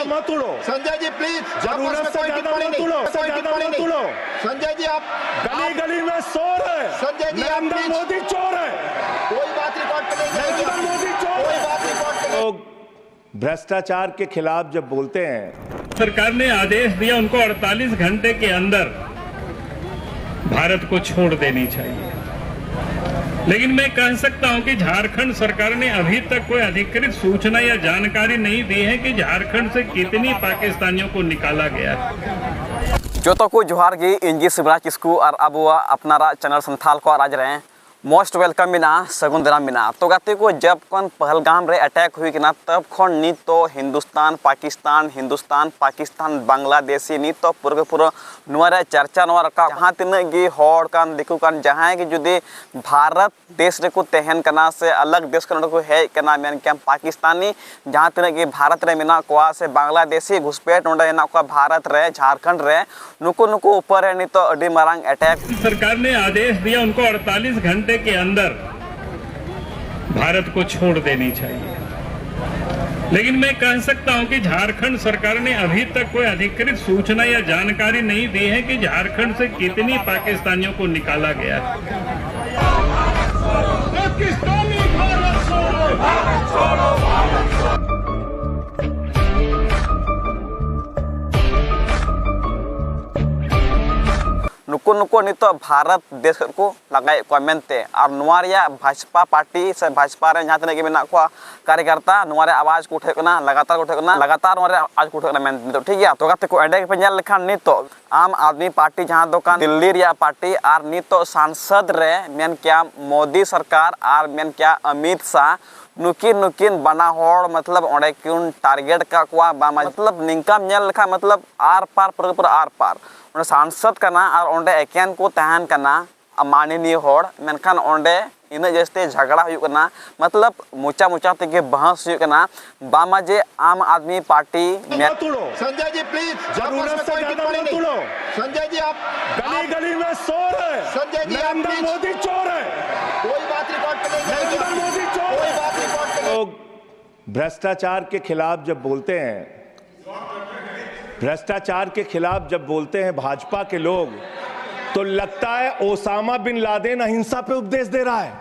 मत उड़ो। संजय जी प्लीज, जरूरत से ज्यादा मत उड़ो, संजय जी आप गली गली में शोर है। संजय जी आप नरेंद्र मोदी चोर है। कोई बात रिकॉर्ड पे नहीं जाएगी। नरेंद्र मोदी चोर कोई बात रिकॉर्ड पे नहीं। लोग भ्रष्टाचार के खिलाफ जब बोलते हैं, सरकार ने आदेश दिया उनको 48 घंटे के अंदर भारत को छोड़ देनी चाहिए, लेकिन मैं कह सकता हूं कि झारखंड सरकार ने अभी तक कोई अधिकृत सूचना या जानकारी नहीं दी है कि झारखंड से कितनी पाकिस्तानियों को निकाला गया है। जो तो को जोहार गी इंजी शिवराज किस्कू और अब अपनारा चैनल संथाल को राज रहे मोस्ट वेलकम मिना सगुन दाराम मिना। तो गाते को जब कौन पहलगाम रे अटैक हुई ना तब खन नित तो हिंदुस्तान पाकिस्तान बांग्लादेशी नित तो पूरा नुआरे चर्चा नुआ रखा जहाँ तीन गी होड़ कान दिकू कान जहाँ की जुदी भारत देश रे को तहन कना से अलग देश को हेज कना मेन क्या पाकिस्तानी जहाँ तीन गी भारत रे मिना कोआ से बांग्लादेशी घुसपैठ नोडे ना को भारत रे झारखंड रे नुकु ऊपर है नित तो अडी मारंग अटैक। सरकार ने आदेश दिया उनको 48 घंटे के अंदर भारत को छोड़ देनी चाहिए, लेकिन मैं कह सकता हूं कि झारखंड सरकार ने अभी तक कोई अधिकृत सूचना या जानकारी नहीं दी है कि झारखंड से कितनी पाकिस्तानियों को निकाला गया है। नुको नित भारत देश को लगाए को मेनते और नुआरिया भाजपा पार्टी से भाजपा रे जहाँ तक मेना को कार्यकर्ता नुआरे आवाज को उठेकना लगातार नुआरे आवाज को उठेकना मेन तो ठीक है। तो गाते को एडे पे नेल लेखान नित आम आदमी पार्टी जहाँ दोकान दिल्ली रिया पार्टी और नित सांसद रे मेन क्या मोदी सरकार और मेन क्या अमित शाह नुकिन बना होड़ मतलब ओंडे क्यों टारगेट का कुआ मतलब निंका नेल लेखा मतलब आर पार पूरा आर पार सांसद करना और ओंडे एकेन को तहन करना माननीय होड़ मेनखान ओंडे इन जैसे झगड़ा हुई करना मतलब मुचा तक बहस हुई करना बामा जे आम आदमी पार्टी मत उड़ो। संजय जी प्लीज, जरूरत से ज्यादा मत उड़ो। संजय जी आप गली गली में शोर है। संजय जी आप नरेंद्र मोदी चोर है। कोई बात रिकॉर्ड पे नहीं जाएगी। नरेंद्र मोदी चोर कोई बात रिकॉर्ड पे नहीं। लोग भ्रष्टाचार के खिलाफ जब बोलते हैं, भ्रष्टाचार के खिलाफ जब बोलते हैं भाजपा के लोग, तो लगता है ओसामा बिन लादेन अहिंसा पे उपदेश दे रहा है।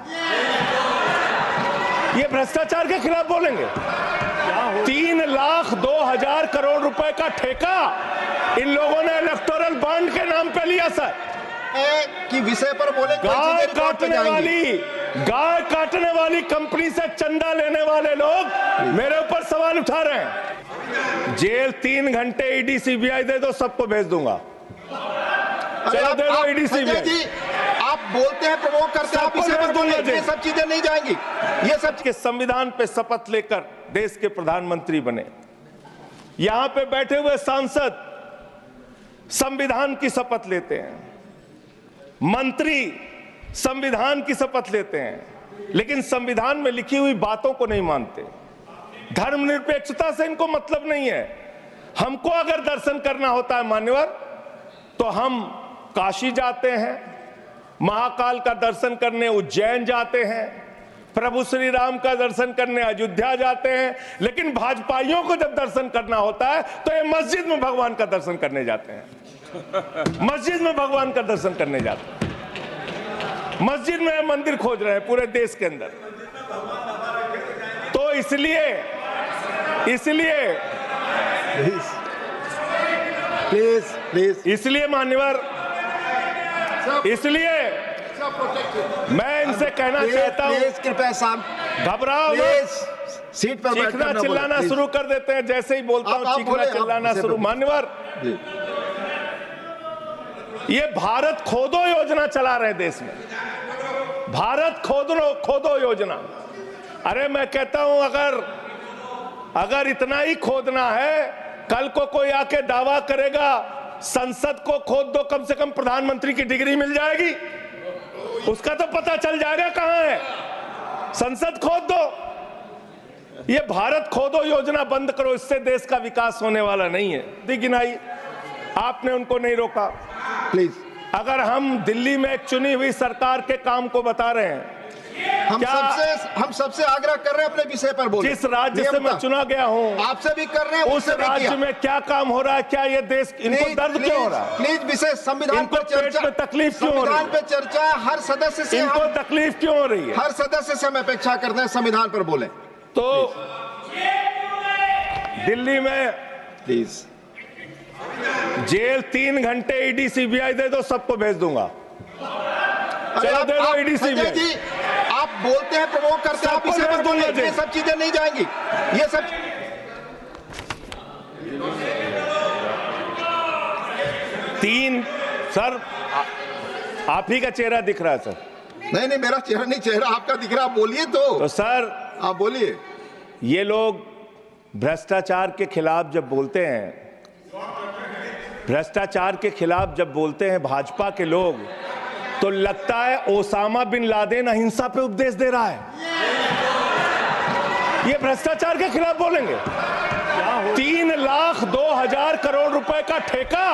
ये भ्रष्टाचार के खिलाफ बोलेंगे। 3,02,000 करोड़ रुपए का ठेका इन लोगों ने इलेक्टोरल बॉन्ड के नाम पे लिया सर। कि विषय पर बोले गाय काटने वाली कंपनी से चंदा लेने वाले लोग मेरे ऊपर सवाल उठा रहे हैं। जेल 3 घंटे ईडी सीबीआई दे दो, सबको भेज दूंगा। चलो दे दो ईडी सीबीआई। जी आप बोलते हैं, प्रवोक करते हैं, आप इसे पर बोलें, ये सब चीजें नहीं जाएंगी। ये सब के संविधान पे शपथ लेकर देश के प्रधानमंत्री बने। यहां पे बैठे हुए सांसद संविधान की शपथ लेते हैं, मंत्री संविधान की शपथ लेते हैं, लेकिन संविधान में लिखी हुई बातों को नहीं मानते। धर्मनिरपेक्षता से इनको मतलब नहीं है। हमको अगर दर्शन करना होता है मान्यवर, तो हम काशी जाते हैं, महाकाल का दर्शन करने उज्जैन जाते हैं, प्रभु श्री राम का दर्शन करने अयोध्या जाते हैं, लेकिन भाजपाइयों को जब दर्शन करना होता है तो ये मस्जिद में भगवान का दर्शन करने जाते हैं। मस्जिद में भगवान का दर्शन करने जाते हैं। मस्जिद में मंदिर खोज रहे हैं पूरे देश के अंदर। तो इसलिए इसलिए मान्यवर, इसलिए मैं इनसे कहना चाहता हूं, कृपया शाम घबराओ सीट पर चीखना चिल्लाना शुरू कर देते हैं। जैसे ही बोलता हूं चीखना चिल्लाना शुरू। मान्यवर, ये भारत खोदो योजना चला रहे देश में। भारत खोदो योजना। अरे मैं कहता हूं अगर इतना ही खोदना है, कल को कोई आके दावा करेगा संसद को खोद दो, कम से कम प्रधानमंत्री की डिग्री मिल जाएगी। उसका तो पता चल जाएगा कहां है। संसद खोद दो। ये भारत खोदो योजना बंद करो, इससे देश का विकास होने वाला नहीं है। गिनाई आपने उनको नहीं रोका। प्लीज, अगर हम दिल्ली में एक चुनी हुई सरकार के काम को बता रहे हैं, हम सबसे आग्रह कर रहे हैं अपने विषय पर बोले। जिस राज्य से मैं चुना गया हूं आपसे भी कर रहे हैं, उस राज्य में क्या काम हो रहा है, क्या ये देश इनको दर्द क्यों हो रहा है? प्लीज विषय संविधान पर चर्चा, तकलीफ क्यों हो रही है? संविधान पे चर्चा हर सदस्य से, इनको तकलीफ क्यों हो रही है? हर सदस्य से हम अपेक्षा करते हैं संविधान पर बोले। तो दिल्ली में प्लीज जेल 3 घंटे ईडी सीबीआई दे दो, सबको भेज दूंगा। चलो दे दो ईडी सीबीआई जी, आप बोलते हैं, प्रवोक करते हैं, आप विषय पर बोले, ये सब चीजें नहीं जाएंगी। ये सब सर आप ही का चेहरा दिख रहा है सर। नहीं, मेरा चेहरा नहीं, चेहरा आपका दिख रहा, आप बोलिए तो सर आप बोलिए। ये लोग भ्रष्टाचार के खिलाफ जब बोलते हैं, भ्रष्टाचार के खिलाफ जब बोलते हैं भाजपा के लोग, तो लगता है ओसामा बिन लादेन अहिंसा पे उपदेश दे रहा है। ये भ्रष्टाचार के खिलाफ बोलेंगे। 3,02,000 करोड़ रुपए का ठेका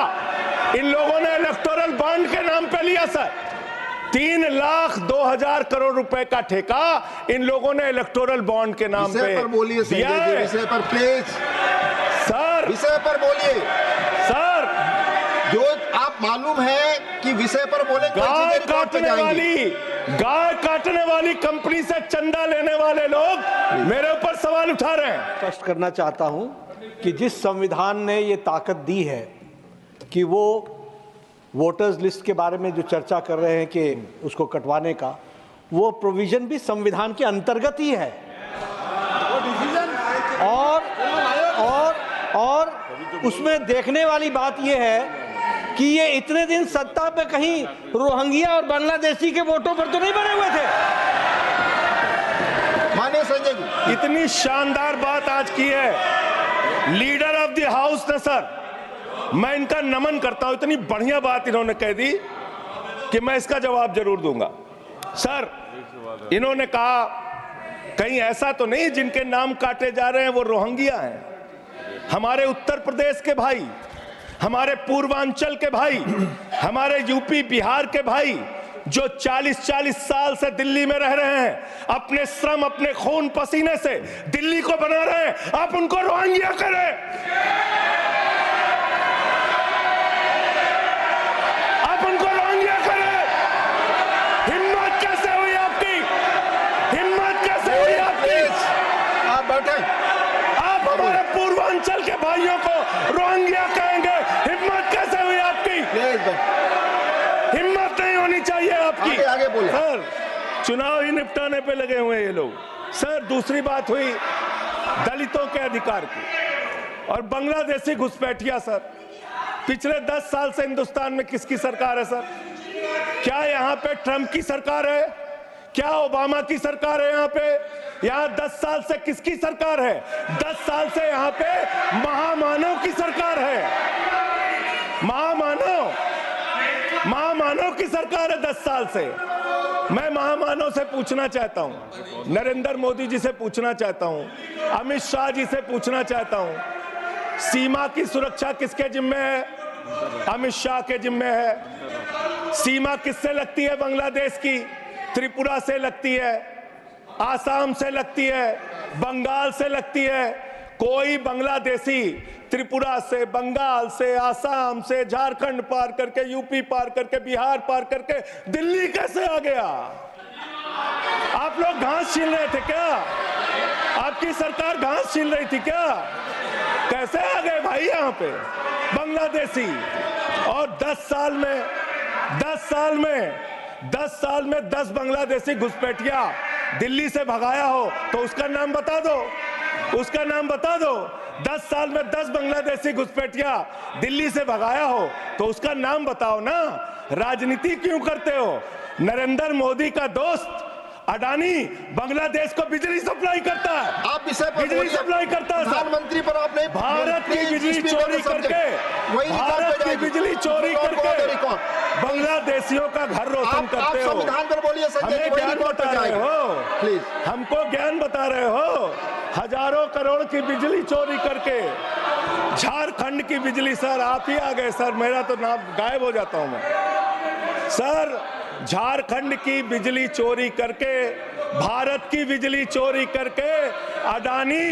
इन लोगों ने इलेक्टोरल बॉन्ड के नाम पे लिया सर। 3,02,000 करोड़ रुपए का ठेका इन लोगों ने इलेक्टोरल बॉन्ड के नाम पे बोलिए दिया है। विषय पर प्लीज सर, विषय पर बोलिए सर। जो आप मालूम है कि विषय पर बोले, गाय काटने वाली कंपनी से चंदा लेने वाले लोग मेरे ऊपर सवाल उठा रहे हैं। स्पष्ट करना चाहता हूं कि जिस संविधान ने ये ताकत दी है कि वो वोटर्स लिस्ट के बारे में जो चर्चा कर रहे हैं कि उसको कटवाने का, वो प्रोविजन भी संविधान के अंतर्गत ही है। और उसमें देखने वाली बात ये है कि ये इतने दिन सत्ता पे कहीं रोहिंग्या और बांग्लादेशी के वोटों पर तो नहीं बने हुए थे। माननीय संजय जी, इतनी शानदार बात आज की है लीडर ऑफ द हाउस ने सर, मैं इनका नमन करता हूं। इतनी बढ़िया बात इन्होंने कह दी कि मैं इसका जवाब जरूर दूंगा। सर, इन्होंने कहा कहीं ऐसा तो नहीं जिनके नाम काटे जा रहे हैं वो रोहिंग्या हैं। हमारे उत्तर प्रदेश के भाई, हमारे पूर्वांचल के भाई, हमारे यूपी बिहार के भाई जो 40-40 साल से दिल्ली में रह रहे हैं, अपने श्रम अपने खून पसीने से दिल्ली को बना रहे हैं, आप उनको रोहिंग्या करें। आप उनको रोहिंग्या करें। हिम्मत कैसे हुई आपकी? हिम्मत कैसे हुई आपकी? आप बैठे, आप हमारे पूर्वांचल के भाइयों को रोहिंग्या कहेंगे? हिम्मत कैसे हुई आपकी? हिम्मत नहीं होनी चाहिए आपकी। आगे बोले। सर, चुनाव ही निपटाने पे लगे हुए हैं ये लोग। सर, दूसरी बात हुई दलितों के अधिकार की और बांग्लादेशी घुसपैठिया। सर, पिछले 10 साल से हिंदुस्तान में किसकी सरकार है सर? क्या यहाँ पे ट्रंप की सरकार है? क्या ओबामा की सरकार है? यहाँ पे 10 साल से किसकी सरकार है? 10 साल से यहाँ पे महामानव की सरकार है। महामानव की सरकार है 10 साल से। मैं महामानव से पूछना चाहता हूं, नरेंद्र मोदी जी से पूछना चाहता हूं, अमित शाह जी से पूछना चाहता हूं, सीमा की सुरक्षा किसके जिम्मे है? अमित शाह के जिम्मे है। सीमा किससे लगती है? बांग्लादेश की त्रिपुरा से लगती है, आसाम से लगती है, बंगाल से लगती है। कोई बांग्लादेशी त्रिपुरा से, बंगाल से, आसाम से, झारखंड पार करके, यूपी पार करके, बिहार पार करके दिल्ली कैसे आ गया? आप लोग घास छीन रहे थे क्या? आपकी सरकार घास छीन रही थी क्या? कैसे आ गए भाई यहाँ पे बांग्लादेशी? और 10 साल में 10 बांग्लादेशी घुसपैठिया दिल्ली से भगाया हो तो उसका नाम बता दो। उसका नाम बता दो। 10 साल में 10 बांग्लादेशी घुसपैठिया दिल्ली से भगाया हो तो उसका नाम बताओ ना। राजनीति क्यों करते हो? नरेंद्र मोदी का दोस्त अडानी बांग्लादेश को बिजली सप्लाई करता है। आप विषय पर बिजली सप्लाई करता है। प्रधानमंत्री पर आपने भारत की बिजली चोरी करके, भारत की बिजली चोरी करके बांग्लादेशियों का घर रोशन करते हो। संविधान पर बोलिए। हमें ज्ञान बता रहे हो, प्लीज हमको ज्ञान बता रहे हो। हजारों करोड़ की बिजली चोरी करके झारखंड की बिजली। सर, आप ही आ गए सर, मेरा तो नाम गायब हो जाता हूं मैं। सर, झारखंड की बिजली चोरी करके भारत की बिजली चोरी करके अडानी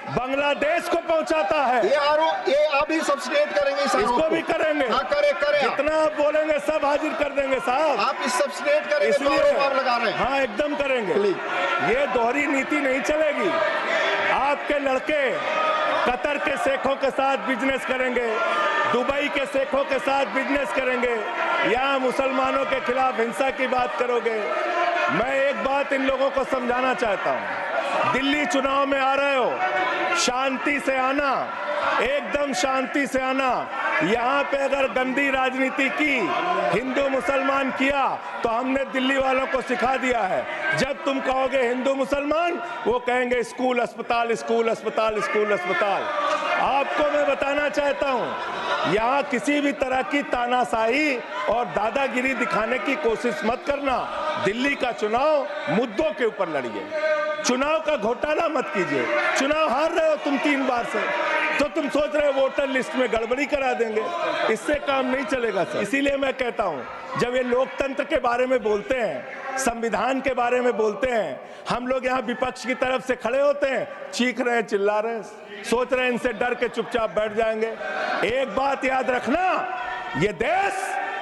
बांग्लादेश को पहुंचाता है। ये आप ही सब्सटेट करेंगे इस आरोप इसको को? भी करेंगे। हाँ, करें जितना आप बोलेंगे सब हाजिर कर देंगे साहब। आप इस सब्सटेट करेंगे तो इसलिए आरोप आप लगा रहे हैं। हाँ, एकदम करेंगे। प्लीज। ये दोहरी नीति नहीं चलेगी। आपके लड़के कतर के शेखों के साथ बिजनेस करेंगे, दुबई के शेखों के साथ बिजनेस करेंगे, यहाँ मुसलमानों के खिलाफ हिंसा की बात करोगे। मैं एक बात इन लोगों को समझाना चाहता हूँ, दिल्ली चुनाव में आ रहे हो, शांति से आना, एकदम शांति से आना। यहाँ पे अगर गंदी राजनीति की, हिंदू मुसलमान किया, तो हमने दिल्ली वालों को सिखा दिया है। जब तुम कहोगे हिंदू मुसलमान, वो कहेंगे स्कूल अस्पताल, स्कूल अस्पताल, स्कूल अस्पताल। आपको मैं बताना चाहता हूँ, यहाँ किसी भी तरह की तानाशाही और दादागिरी दिखाने की कोशिश मत करना। दिल्ली का चुनाव मुद्दों के ऊपर लड़िए, चुनाव का घोटाला मत कीजिए। चुनाव हार रहे हो तुम 3 बार से, तो तुम सोच रहे हो वोटर लिस्ट में गड़बड़ी करा देंगे। इससे काम नहीं चलेगा सर। इसीलिए मैं कहता हूं, जब ये लोकतंत्र के बारे में बोलते हैं, संविधान के बारे में बोलते हैं, हम लोग यहाँ विपक्ष की तरफ से खड़े होते हैं, चीख रहे हैं, चिल्ला रहे हैं, सोच रहे हैं इनसे डर के चुपचाप बैठ जाएंगे। एक बात याद रखना, ये देश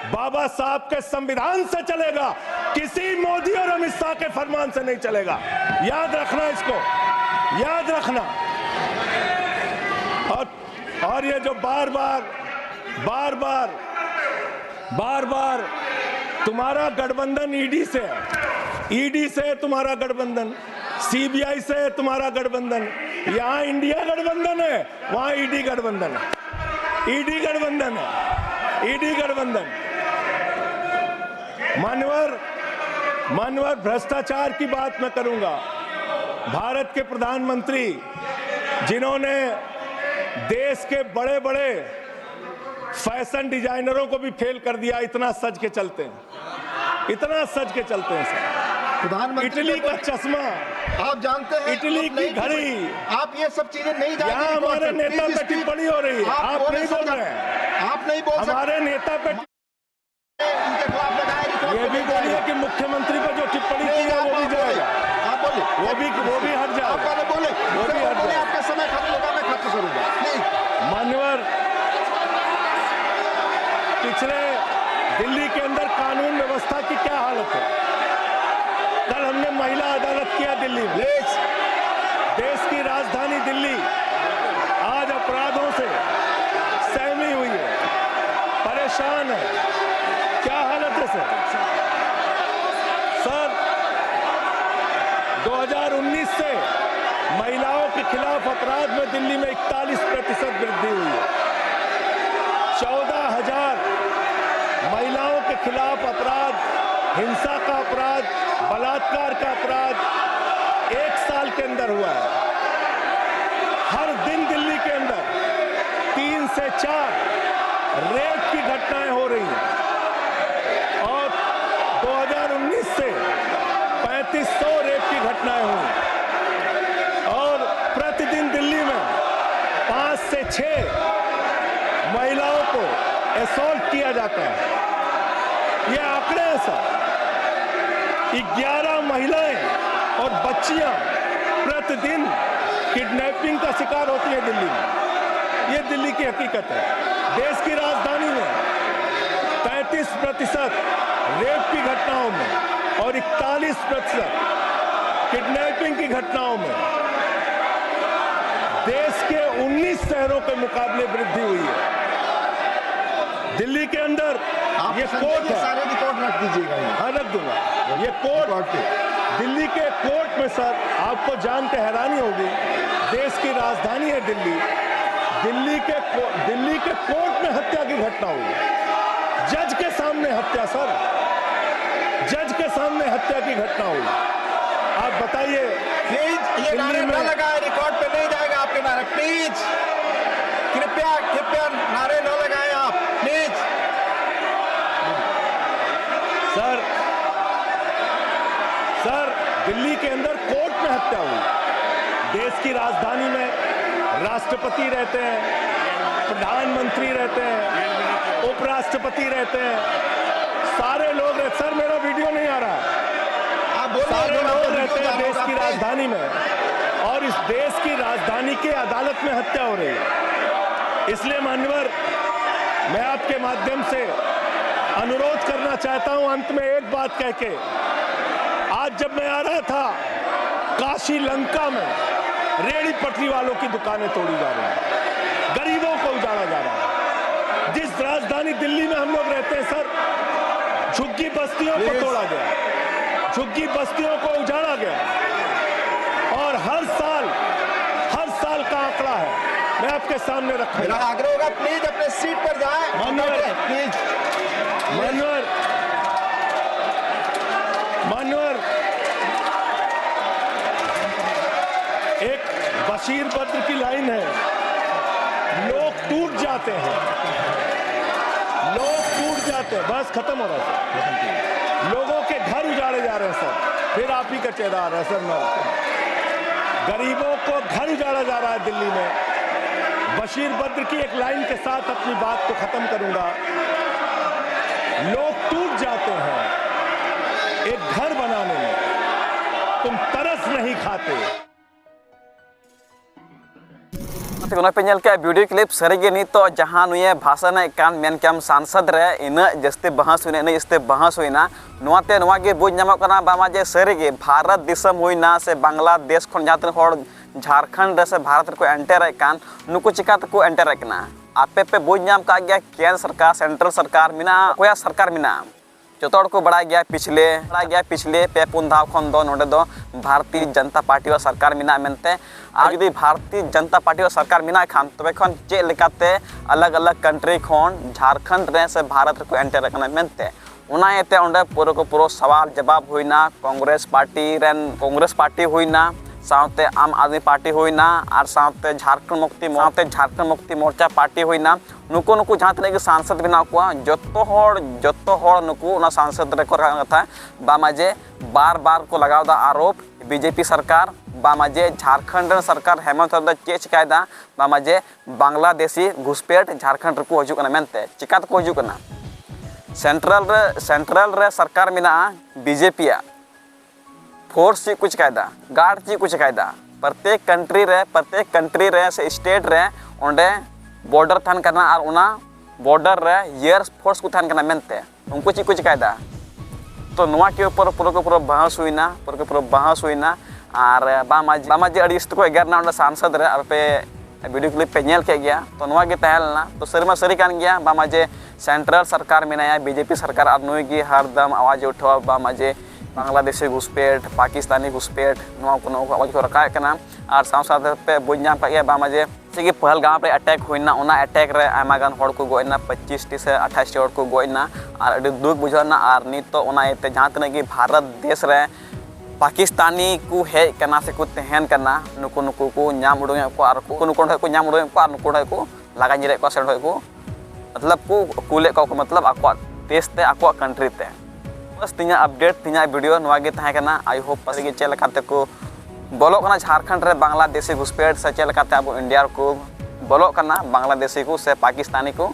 बाबा साहब के संविधान से चलेगा, किसी मोदी और अमित शाह के फरमान से नहीं चलेगा। याद रखना इसको, याद रखना। और ये जो बार बार तुम्हारा गठबंधन ईडी से है, ईडी से तुम्हारा गठबंधन, सीबीआई से तुम्हारा गठबंधन, यहाँ इंडिया गठबंधन है, वहां ईडी गठबंधन है, ईडी गठबंधन है, ईडी गठबंधन। मानवर भ्रष्टाचार की बात मैं करूंगा। भारत के प्रधानमंत्री जिन्होंने देश के बड़े बड़े फैशन डिजाइनरों को भी फेल कर दिया, इतना सज के चलते हैं, इतना सज के चलते हैं सर। प्रधानमंत्री इटली का चश्मा, आप जानते हैं, इटली की घड़ी, आप ये सब चीजें नहीं जानते। यहाँ हमारे नेता पे टिप्पणी हो रही है, आप नहीं बोल रहे हैं, आप नहीं बोल सकते। हमारे नेता पे इनके खिलाफ लगाए रिकॉर्ड ये भी बोलिए कि मुख्यमंत्री पर जो टिप्पणी की है वो भी जाएगा, आप बोलिए, वो भी हट जाएगा, आप पहले बोले, वो भी हट बोले, जाएगा। आपका समय खत्म होगा, मैं खत्म करूंगा प्लीज। मान्यवर, पिछले दिल्ली के अंदर कानून व्यवस्था की क्या हालत है। कल हमने महिला अदालत किया दिल्ली में। देश की राजधानी दिल्ली आज अपराधों से सहमी हुई है, परेशान है। क्या हालत है सर? 2019 से महिलाओं के खिलाफ अपराध में दिल्ली में 41% वृद्धि हुई है। 14,000 महिलाओं के खिलाफ अपराध, हिंसा का अपराध, बलात्कार का अपराध 1 साल के अंदर हुआ है। हर दिन दिल्ली के अंदर 3 से 4 रेप की घटनाएं हो रही हैं और 2019 से 3500 रेप की घटनाएं हुई और प्रतिदिन दिल्ली में 5 से 6 महिलाओं को असॉल्ट किया जाता है। ये आंकड़े हैं सर। 11 महिलाएं और बच्चियां प्रतिदिन किडनैपिंग का शिकार होती है दिल्ली में। ये दिल्ली की हकीकत है। देश की राजधानी में 33% रेप की घटनाओं में और 41% किडनैपिंग की घटनाओं में देश के 19 शहरों के मुकाबले वृद्धि हुई है। दिल्ली के अंदर ये कोर्ट है, सारे रिकॉर्ड रख दीजिएगा। हाँ, रख दूंगा। ये कोर्ट, दिल्ली के कोर्ट में सर आपको जान के हैरानी होगी, देश की राजधानी है दिल्ली, दिल्ली के कोर्ट में हत्या की घटना हुई। जज के सामने हत्या सर, जज के सामने हत्या की घटना हुई। आप बताइए, प्लीज ये नारे न लगाए, रिकॉर्ड पे नहीं जाएगा आपके नारे। प्लीज कृपया नारे न लगाए आप, प्लीज। सर दिल्ली के अंदर कोर्ट में हत्या हुई। देश की राजधानी में राष्ट्रपति रहते हैं, प्रधानमंत्री रहते हैं, उपराष्ट्रपति रहते हैं, सारे लोग रहते। सर मेरा वीडियो नहीं आ रहा है, आप बोल सारे लोग रहते हैं देश की राजधानी में, और इस देश की राजधानी के अदालत में हत्या हो रही है। इसलिए मान्यवर, मैं आपके माध्यम से अनुरोध करना चाहता हूं, अंत में एक बात कह के, आज जब मैं आ रहा था, काशी लंका में रेहड़ी पटरी वालों की दुकानें तोड़ी जा रही हैं, गरीबों को उजाड़ा जा रहा है। जिस राजधानी दिल्ली में हम लोग रहते हैं सर, झुग्गी बस्तियों को तोड़ा गया, झुग्गी बस्तियों को उजाड़ा गया, और हर साल का आंकड़ा है, मैं आपके सामने रखूंगा। मेरा आग्रह होगा, प्लीज अपने सीट पर जाएं। मानवर, एक बशीर बद्र की लाइन है, लोग टूट जाते हैं, बस खत्म हो रहा है। लोगों के घर उजाड़े जा रहे हैं सर, फिर आप ही का चेहरा आ रहा है सर। गरीबों को घर उजाड़ा जा रहा है दिल्ली में। बशीर बद्र की एक लाइन के साथ अपनी बात को खत्म करूंगा। लोग टूट जाते हैं एक घर बनाने में, तुम तरस नहीं खाते। पे नेल के वीडियो क्लिप सरीगे नी तो जहां नुए भाषण कान मेन केम सांसद रे इन जस्ते बहस हुई इन जस्ते बहस हुईना नोते नोआ गे बुझ नामक कना बामा जे सरीगे भारत दिसम हुईना से बांग्लादेश खन जातन होड़ झारखंड से भारत को एंटर कान नुको चिकात को एंटर कना आपे पे बुझ नाम का गया केंद्र सरकार सेंट्रल सरकार मिना कोया सरकार मिना जोतोड़ को बढ़ा गया पिछले पे पुन धाव खन दो नोडे दो भारतीय जनता पार्टी व सरकार मिना मेनते आ जुदी भारतीय जनता पार्टी व सरकार मिना खान तबे खन चे लेकाते अलग अलग कंट्री खन झारखंड रे से भारत को एंटर करना मेनते उना एते ओंडे पूरो को पूरो सवाल जवाब हुईना कांग्रेस पार्टी हुईना साउते आम आदमी पार्टी हुईना और साउते झारखंड मुक्ति मोर्चा पार्टी हुईना नुको नुको जहाँ तक कि सांसद बना को जोतो होड़ नुको ना सांसद रे को था बामाजे बार को लगाव दा आरोप बीजेपी सरकार बामाजे झारखंड सरकार हेमंत सोरेन चे चिकायदा बामाजे बांग्लादेशी घुसपेट झारखंड को हजुकना मेनते चिकात को हजुकना सेंट्रल रे सरकार मिना बीजेपी फोर्स ची कुछ कायदा गार्ड ची कुछ कायदा प्रत्येक कंट्री रे से स्टेट रे ओंडे बॉर्डर थान करना और उना बॉर्डर रे एयर फोर्स को थान करना मेनते उनको ची कुछ कायदा तो नुआ के ऊपर पूरा बहस हुईना और बामा जे अड़ी को एगारना ओंडे सांसद रे और पे वीडियो क्लिप पे नेल के गया तो नुआ के तहलना तो सरीमा सरी कान गया बामा जे सेंट्रल सरकार मिनाया बीजेपी सरकार और नुई की हरदम आवाज उठाव बामा जे बांग्लादेशी घुसपेट पाकिस्तानी घुसपेट आवाज को रखा करना और साथ पे बुझ नाम का बामा जे से पहलगाम रे अटैक हुईना उना अटैक रे आमा गान होड़ को गोइना 25 से 28 होड़ को गोइना और अड़ी दुख बुझाना और नित तो उना एते जहां तने कि भारत देश रे पाकिस्तानी को हेज करना से को तहन करना नुको को नाम उडोय को और को नाम उडोय को और नुको को लगा जिरे को सेंड को मतलब को कुले को मतलब आको देश ते आको कंट्री ते बस तिना अपडेट तिना वीडियो नवागे तहे करना आई होप पसगे चेल काते को बोलो करना झारखंड रे बांग्लादेशी घुसपेट से चेल काते अब इंडिया को बोलो करना बांग्लादेशी को से पाकिस्तानी को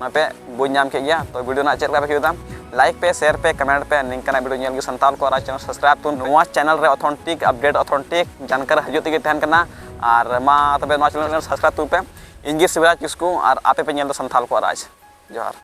ना पे बुझ नाम के गया तो वीडियो ना चेल का बेदा लाइक पे शेयर पे कमेंट पे लिंक करना वीडियो नेल के संताल को चैनल सब्सक्राइब तो नवा चैनल रे ऑथेंटिक अपडेट ऑथेंटिक जानकारी हजो तगे तहन करना और मा तबे नवा चैनल सब्सक्राइब तो पे इंग्लिश शिवराज किसको और आपे पे नेल संताल को राज जोहार।